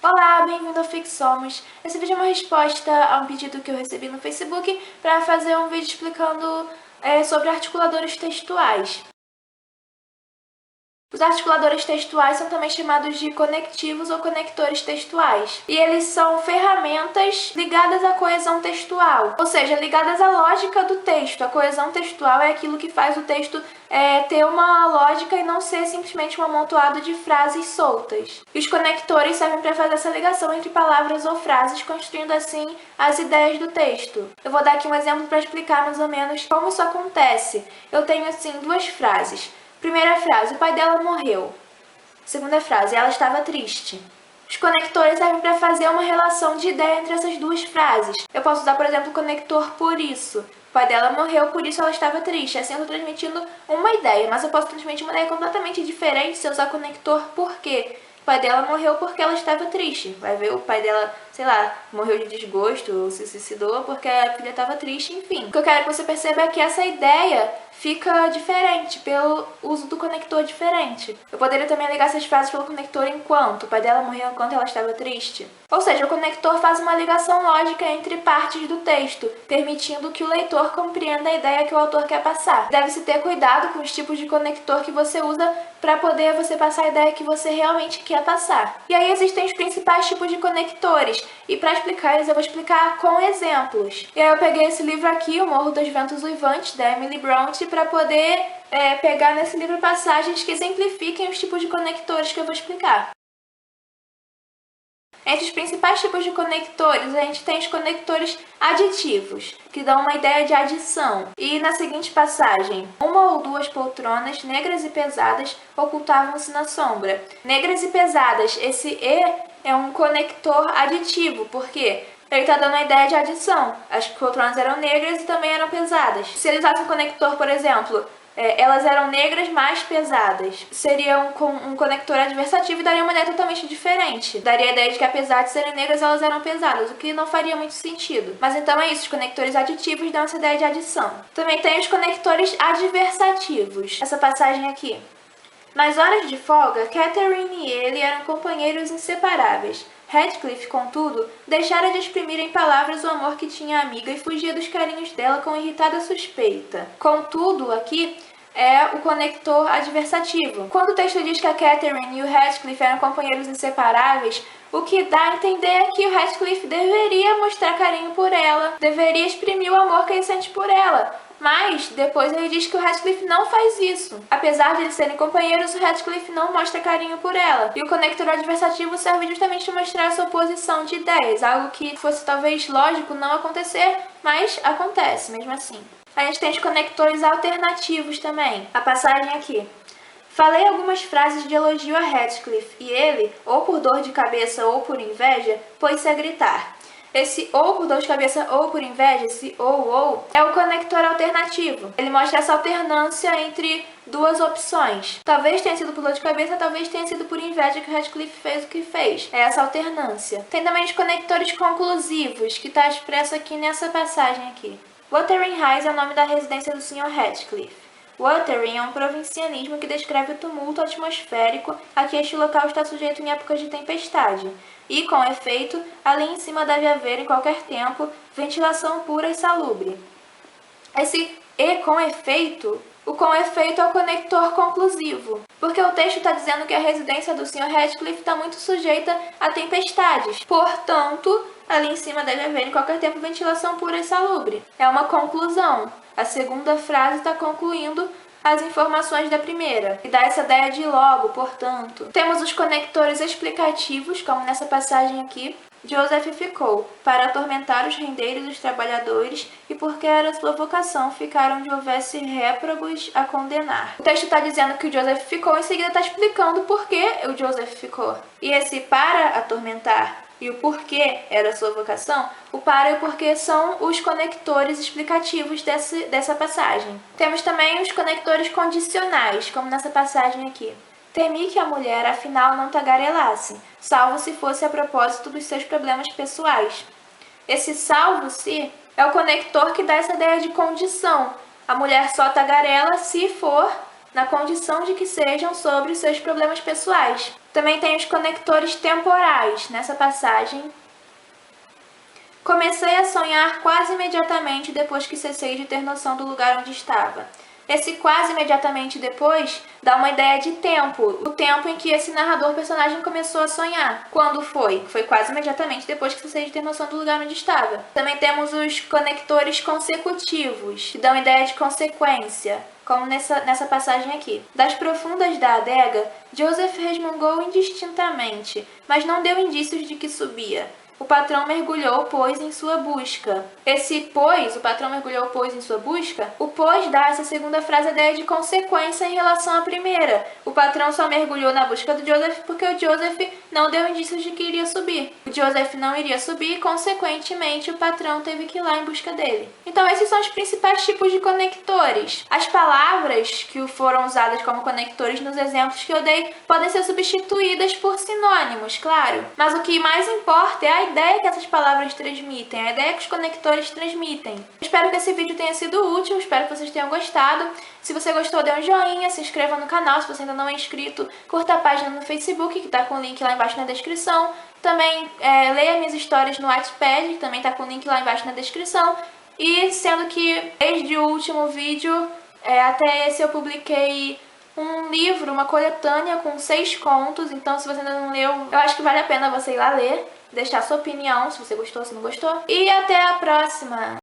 Olá, bem-vindo ao Fixomos. Esse vídeo é uma resposta a um pedido que eu recebi no Facebook para fazer um vídeo explicando sobre articuladores textuais. Os articuladores textuais são também chamados de conectivos ou conectores textuais. E eles são ferramentas ligadas à coesão textual, ou seja, ligadas à lógica do texto. A coesão textual é aquilo que faz o texto ter uma lógica e não ser simplesmente um amontoado de frases soltas. E os conectores servem para fazer essa ligação entre palavras ou frases, construindo assim as ideias do texto. Eu vou dar aqui um exemplo para explicar mais ou menos como isso acontece. Eu tenho assim duas frases. Primeira frase, o pai dela morreu. Segunda frase, ela estava triste. Os conectores servem para fazer uma relação de ideia entre essas duas frases. Eu posso usar, por exemplo, o conector por isso. O pai dela morreu, por isso ela estava triste. Assim eu estou transmitindo uma ideia, mas eu posso transmitir uma ideia completamente diferente se eu usar conector por quê. O pai dela morreu porque ela estava triste. Vai ver o pai dela, sei lá, morreu de desgosto ou se suicidou porque a filha estava triste, enfim. O que eu quero que você perceba é que essa ideia fica diferente pelo uso do conector diferente. Eu poderia também ligar essas frases pelo conector enquanto. O pai dela morreu enquanto ela estava triste. Ou seja, o conector faz uma ligação lógica entre partes do texto, permitindo que o leitor compreenda a ideia que o autor quer passar. Deve-se ter cuidado com os tipos de conector que você usa para poder você passar a ideia que você realmente quer passar. E aí existem os principais tipos de conectores, e para explicar eles eu vou explicar com exemplos. E aí eu peguei esse livro aqui, O Morro dos Ventos Uivantes, da Emily Bronte, para poder pegar nesse livro passagens que exemplifiquem os tipos de conectores que eu vou explicar. Entre os principais tipos de conectores, a gente tem os conectores aditivos, que dão uma ideia de adição. E na seguinte passagem, uma ou duas poltronas negras e pesadas ocultavam-se na sombra. Negras e pesadas, esse E é um conector aditivo, porque ele está dando uma ideia de adição. As poltronas eram negras e também eram pesadas. Se ele usasse um conector, por exemplo, elas eram negras mais pesadas. Seria um conector adversativo e daria uma ideia totalmente diferente. Daria a ideia de que apesar de serem negras, elas eram pesadas, o que não faria muito sentido. Mas então é isso, os conectores aditivos dão essa ideia de adição. Também tem os conectores adversativos. Essa passagem aqui. Nas horas de folga, Catherine e ele eram companheiros inseparáveis. Heathcliff, contudo, deixara de exprimir em palavras o amor que tinha à amiga e fugia dos carinhos dela com irritada suspeita. Contudo, aqui é o conector adversativo. Quando o texto diz que a Catherine e o Heathcliff eram companheiros inseparáveis, o que dá a entender é que o Heathcliff deveria mostrar carinho por ela, deveria exprimir o amor que ele sente por ela. Mas, depois ele diz que o Heathcliff não faz isso. Apesar de eles serem companheiros, o Heathcliff não mostra carinho por ela. E o conector adversativo serve justamente para mostrar essa oposição de ideias, algo que fosse talvez lógico não acontecer, mas acontece mesmo assim. A gente tem os conectores alternativos também. A passagem aqui. Falei algumas frases de elogio a Heathcliff, e ele, ou por dor de cabeça ou por inveja, pôs-se a gritar. Esse ou por dor de cabeça ou por inveja, esse ou, é o conector alternativo. Ele mostra essa alternância entre duas opções. Talvez tenha sido por dor de cabeça, talvez tenha sido por inveja que o Heathcliff fez o que fez. É essa alternância. Tem também os conectores conclusivos, que está expresso aqui nessa passagem aqui. Wuthering Heights é o nome da residência do Sr. Heathcliff. Wuthering é um provincianismo que descreve o tumulto atmosférico a que este local está sujeito em épocas de tempestade. E, com efeito, ali em cima deve haver, em qualquer tempo, ventilação pura e salubre. Esse E com efeito, o com efeito é o conector conclusivo, porque o texto está dizendo que a residência do Sr. Heathcliff está muito sujeita a tempestades. Portanto, ali em cima deve haver, em qualquer tempo, ventilação pura e salubre. É uma conclusão. A segunda frase está concluindo as informações da primeira, e dá essa ideia de logo, portanto. Temos os conectores explicativos, como nessa passagem aqui. Joseph ficou, para atormentar os rendeiros e os trabalhadores, e porque era sua vocação ficar onde houvesse réprobos a condenar. O texto está dizendo que o Joseph ficou, em seguida está explicando por que o Joseph ficou. E esse para atormentar e o porquê era a sua vocação, o para e o porquê são os conectores explicativos dessa passagem. Temos também os conectores condicionais, como nessa passagem aqui. Temi que a mulher, afinal, não tagarelasse, salvo se fosse a propósito dos seus problemas pessoais. Esse salvo-se é o conector que dá essa ideia de condição. A mulher só tagarela se for na condição de que sejam sobre os seus problemas pessoais. Também tem os conectores temporais. Nessa passagem, comecei a sonhar quase imediatamente depois que cessei de ter noção do lugar onde estava. Esse quase imediatamente depois dá uma ideia de tempo, o tempo em que esse personagem começou a sonhar. Quando foi? Foi quase imediatamente depois que cessei de ter noção do lugar onde estava. Também temos os conectores consecutivos, que dão ideia de consequência, como nessa passagem aqui. Das profundas da adega, Joseph resmungou indistintamente, mas não deu indícios de que subia. O patrão mergulhou, pois, em sua busca. Esse pois, o patrão mergulhou, pois, em sua busca, o pois dá essa segunda frase a ideia de consequência em relação à primeira. O patrão só mergulhou na busca do Joseph porque o Joseph não deu indícios de que iria subir. O Joseph não iria subir e, consequentemente, o patrão teve que ir lá em busca dele. Então, esses são os principais tipos de conectores. As palavras que foram usadas como conectores nos exemplos que eu dei podem ser substituídas por sinônimos, claro. Mas o que mais importa é a ideia que essas palavras transmitem, a ideia que os conectores transmitem. Espero que esse vídeo tenha sido útil, espero que vocês tenham gostado. Se você gostou, dê um joinha, se inscreva no canal, se você ainda não é inscrito, curta a página no Facebook, que está com o link lá embaixo na descrição. Também leia minhas histórias no Wattpad, que também está com o link lá embaixo na descrição. E sendo que desde o último vídeo até esse eu publiquei um livro, uma coletânea com 6 contos, então se você ainda não leu, eu acho que vale a pena você ir lá ler, deixar sua opinião, se você gostou, se não gostou. E até a próxima!